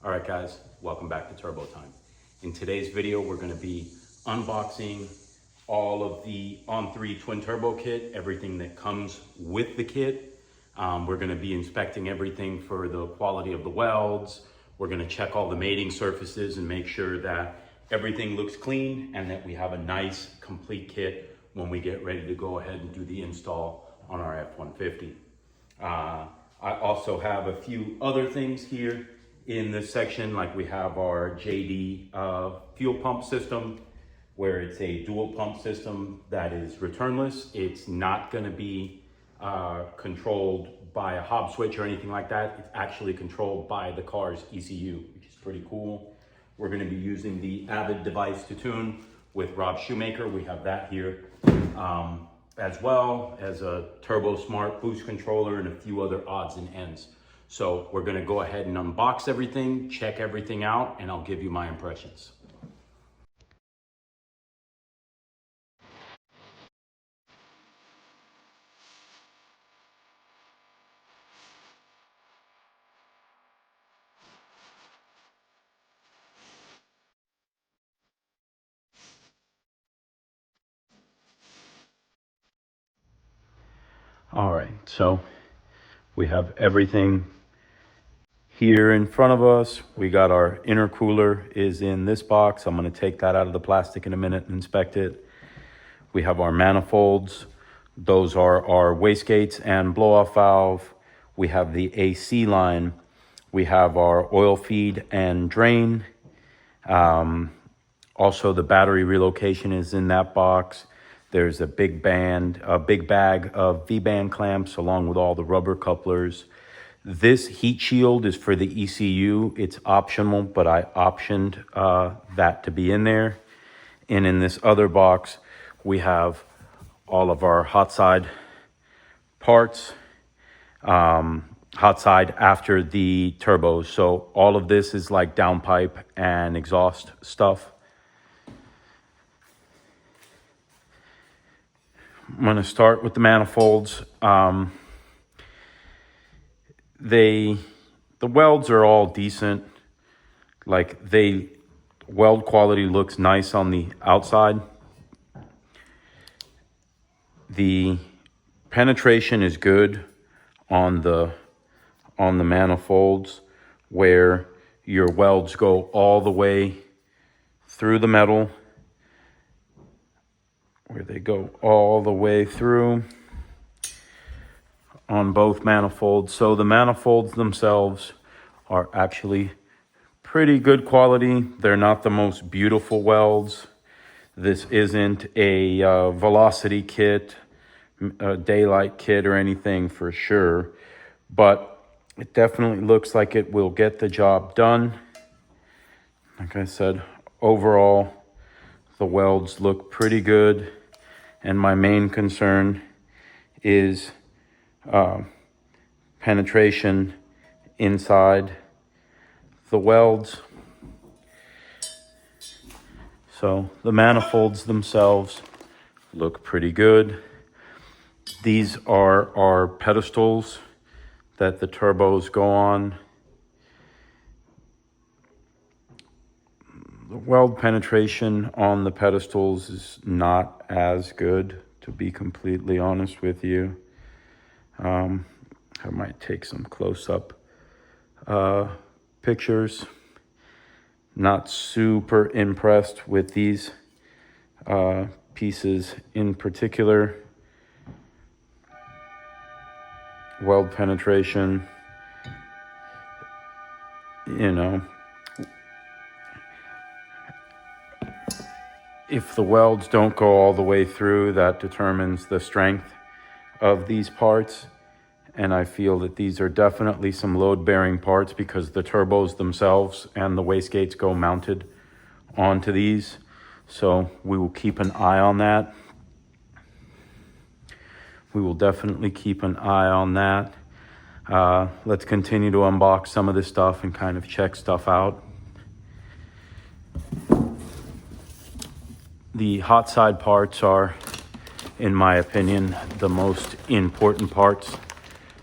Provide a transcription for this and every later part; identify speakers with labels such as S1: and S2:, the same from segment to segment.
S1: All right guys, welcome back to Turbo Time. In today's video, we're gonna be unboxing all of the On3 twin turbo kit, everything that comes with the kit. We're gonna be inspecting everything for the quality of the welds. We're gonna check all the mating surfaces and make sure that everything looks clean and that we have a nice complete kit when we get ready to go ahead and do the install on our F-150. I also have a few other things here in this section, like we have our JD fuel pump system, where it's a dual pump system that is returnless. It's not gonna be controlled by a hob switch or anything like that. It's actually controlled by the car's ECU, which is pretty cool. We're gonna be using the Avid device to tune with Rob Shoemaker. We have that here, as well as a Turbo Smart boost controller and a few other odds and ends. So we're gonna go ahead and unbox everything, check everything out, and I'll give you my impressions. All right, so we have everything here in front of us. We got our intercooler is in this box. I'm gonna take that out of the plastic in a minute and inspect it. We have our manifolds. Those are our wastegates and blow-off valve. We have the AC line. We have our oil feed and drain. Also, the battery relocation is in that box. There's a big bag of V-band clamps along with all the rubber couplers. This heat shield is for the ECU. It's optional, but I optioned that to be in there. And in this other box, we have all of our hot side parts, hot side after the turbos. So all of this is like downpipe and exhaust stuff. I'm going to start with the manifolds. The welds are all decent. Like weld quality looks nice on the outside. The penetration is good on the manifolds, where your welds go all the way through the metal, where they go all the way through on both manifolds. So the manifolds themselves are actually pretty good quality. They're not the most beautiful welds. This isn't a velocity kit, a daylight kit or anything for sure, but it definitely looks like it will get the job done. Like I said, overall, the welds look pretty good, and my main concern is penetration inside the welds. So the manifolds themselves look pretty good. These are our pedestals that the turbos go on. The weld penetration on the pedestals is not as good, to be completely honest with you. I might take some close-up pictures. Not super impressed with these pieces in particular. Weld penetration, you know, if the welds don't go all the way through, that determines the strength of these parts. And I feel that these are definitely some load-bearing parts, because the turbos themselves and the wastegates go mounted onto these. So we will keep an eye on that. We will definitely keep an eye on that. Let's continue to unbox some of this stuff and kind of check stuff out. The hot side parts are, in my opinion, the most important parts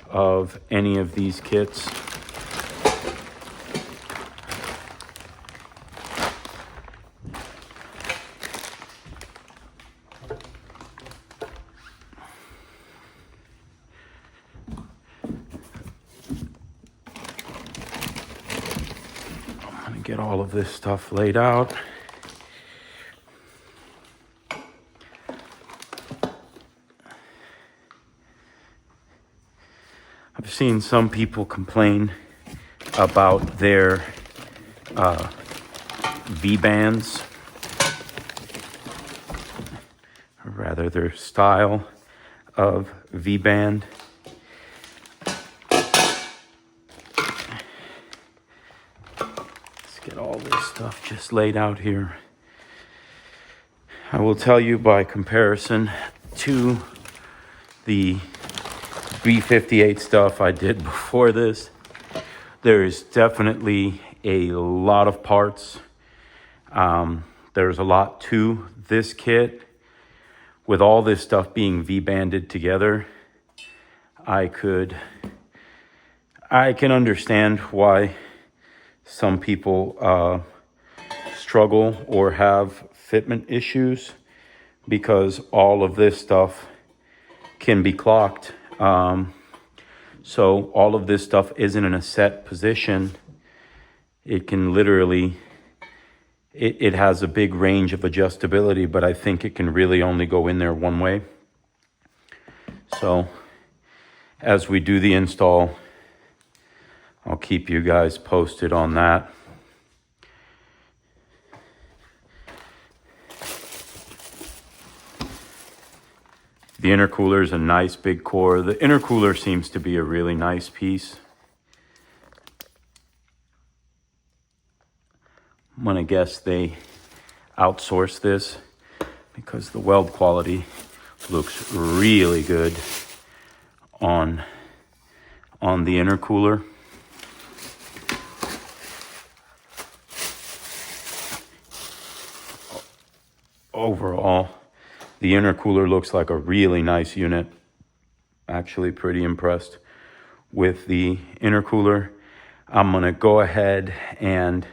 S1: of any of these kits. Get all of this stuff laid out. I've seen some people complain about their V-bands, or rather their style of V-band. Let's get all this stuff just laid out here. I will tell you, by comparison to the B58 stuff I did before this, there is definitely a lot of parts. There's a lot to this kit. With all this stuff being V-banded together, I can understand why some people struggle or have fitment issues, because all of this stuff can be clocked. So all of this stuff isn't in a set position. It can literally, it has a big range of adjustability, but I think it can really only go in there one way. So as we do the install, I'll keep you guys posted on that. The intercooler is a nice big core. The intercooler seems to be a really nice piece. I'm gonna guess they outsource this because the weld quality looks really good on the intercooler. Overall, the intercooler looks like a really nice unit. Actually pretty impressed with the intercooler. I'm gonna go ahead and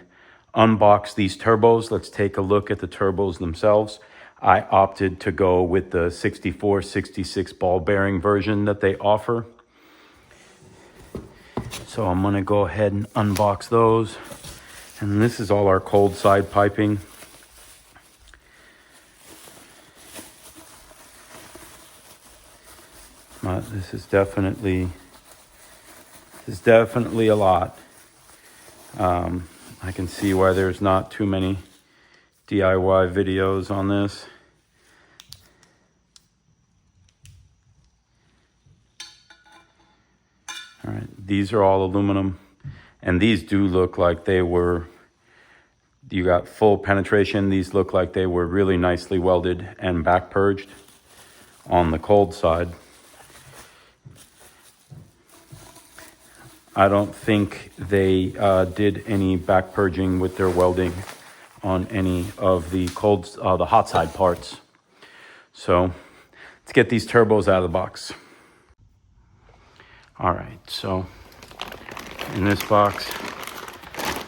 S1: unbox these turbos. Let's take a look at the turbos themselves. I opted to go with the 64, 66 ball bearing version that they offer. So I'm gonna go ahead and unbox those. And this is all our cold side piping. This is definitely a lot. I can see why there's not too many DIY videos on this. All right, these are all aluminum, and these do look like they were, you got full penetration. These look like they were really nicely welded and back purged on the cold side. I don't think they did any back purging with their welding on any of the the hot side parts. So let's get these turbos out of the box. All right, so in this box,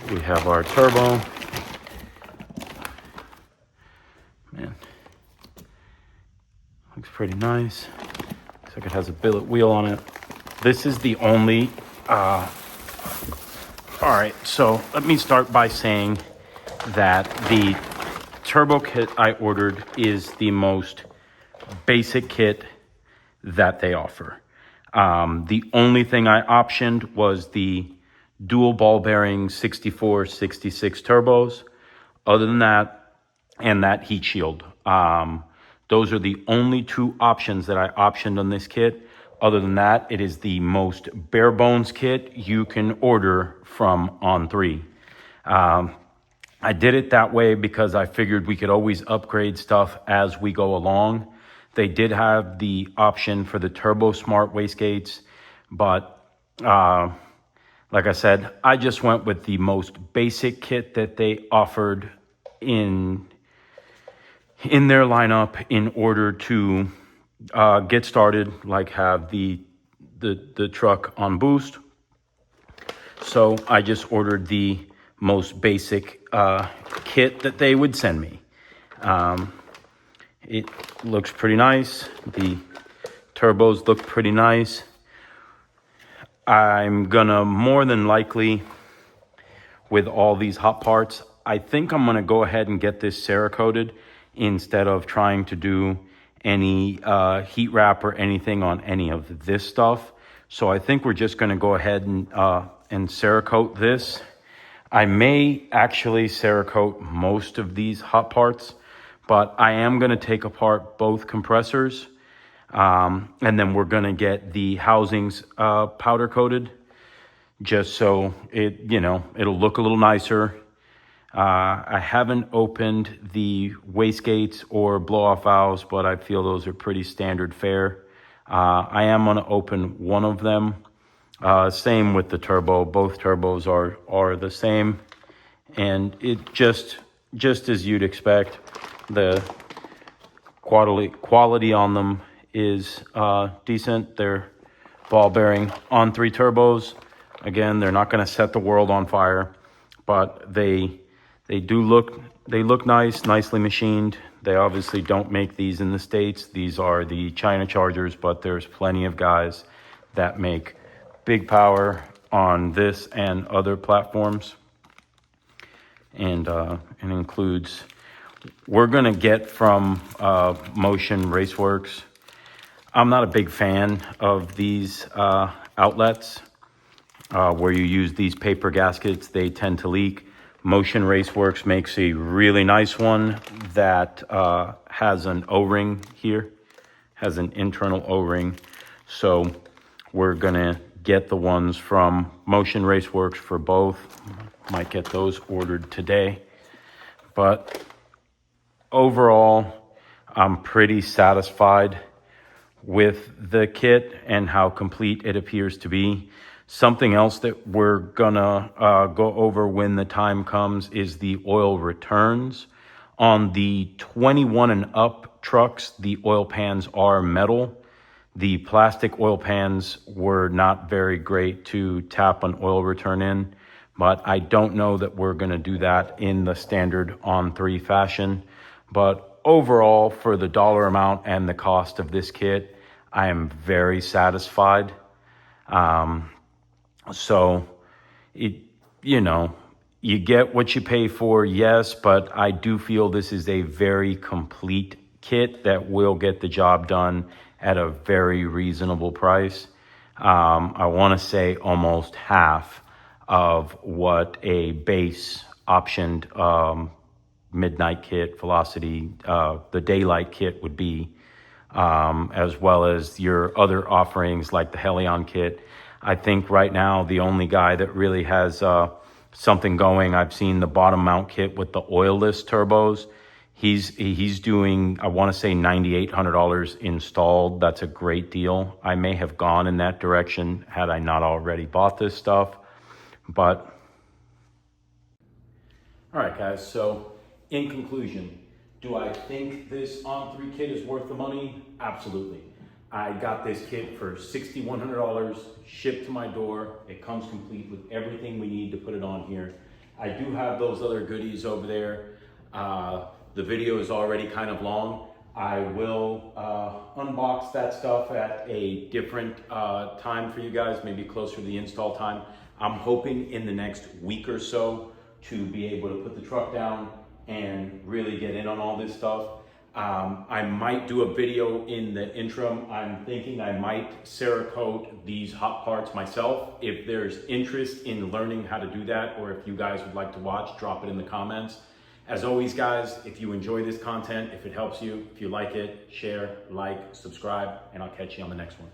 S1: we have our turbo. Man, looks pretty nice. Looks like it has a billet wheel on it. This is the only all right, so let me start by saying that the turbo kit I ordered is the most basic kit that they offer. The only thing I optioned was the dual ball bearing 64, 66 turbos. Other than that, and that heat shield. Those are the only two options that I optioned on this kit. Other than that, it is the most bare bones kit you can order from On3. I did it that way because I figured we could always upgrade stuff as we go along. They did have the option for the Turbo Smart wastegates, but like I said, I just went with the most basic kit that they offered in their lineup in order to get started, like have the truck on boost. So I just ordered the most basic kit that they would send me. It looks pretty nice. The turbos look pretty nice. I'm gonna more than likely with all these hot parts. I think I'm gonna go ahead and get this Cerakoted instead of trying to do any heat wrap or anything on any of this stuff. So I think we're just gonna go ahead and Cerakote this. I may actually Cerakote most of these hot parts, but I am gonna take apart both compressors, and then we're gonna get the housings powder coated, just so it'll look a little nicer. I haven't opened the wastegates or blow-off valves, but I feel those are pretty standard fare. I am gonna open one of them. Same with the turbo. Both turbos are the same, and it just as you'd expect. The quality on them is decent. They're ball bearing On3 turbos. Again, they're not going to set the world on fire, but they look nice, nicely machined. They obviously don't make these in the States. These are the China Chargers, but there's plenty of guys that make big power on this and other platforms. And it includes, we're gonna get from Motion Raceworks. I'm not a big fan of these outlets where you use these paper gaskets. They tend to leak. Motion Raceworks makes a really nice one that has an O-ring here, has an internal O-ring. So we're gonna get the ones from Motion Raceworks for both. Might get those ordered today. But overall, I'm pretty satisfied with the kit and how complete it appears to be. Something else that we're gonna go over when the time comes is the oil returns. On the 21 and up trucks, the oil pans are metal. The plastic oil pans were not very great to tap an oil return in, but I don't know that we're gonna do that in the standard On3 fashion. But overall, for the dollar amount and the cost of this kit, I am very satisfied. So you get what you pay for, yes, but I do feel this is a very complete kit that will get the job done at a very reasonable price. I want to say almost half of what a base optioned midnight kit, Velocity, the daylight kit would be, as well as your other offerings like the Helion kit. I think right now the only guy that really has something going, I've seen the bottom mount kit with the oilless turbos. He's doing, I want to say $9,800 installed. That's a great deal. I may have gone in that direction had I not already bought this stuff. But all right, guys. So in conclusion, do I think this On3 kit is worth the money? Absolutely. I got this kit for $6,100, shipped to my door. It comes complete with everything we need to put it on here. I do have those other goodies over there. The video is already kind of long. I will unbox that stuff at a different time for you guys, maybe closer to the install time. I'm hoping in the next week or so to be able to put the truck down and really get in on all this stuff. I might do a video in the interim. I'm thinking I might Cerakote these hot parts myself. If there's interest in learning how to do that, or if you guys would like to watch, drop it in the comments. As always, guys, if you enjoy this content, if it helps you, if you like it, share, like, subscribe, and I'll catch you on the next one.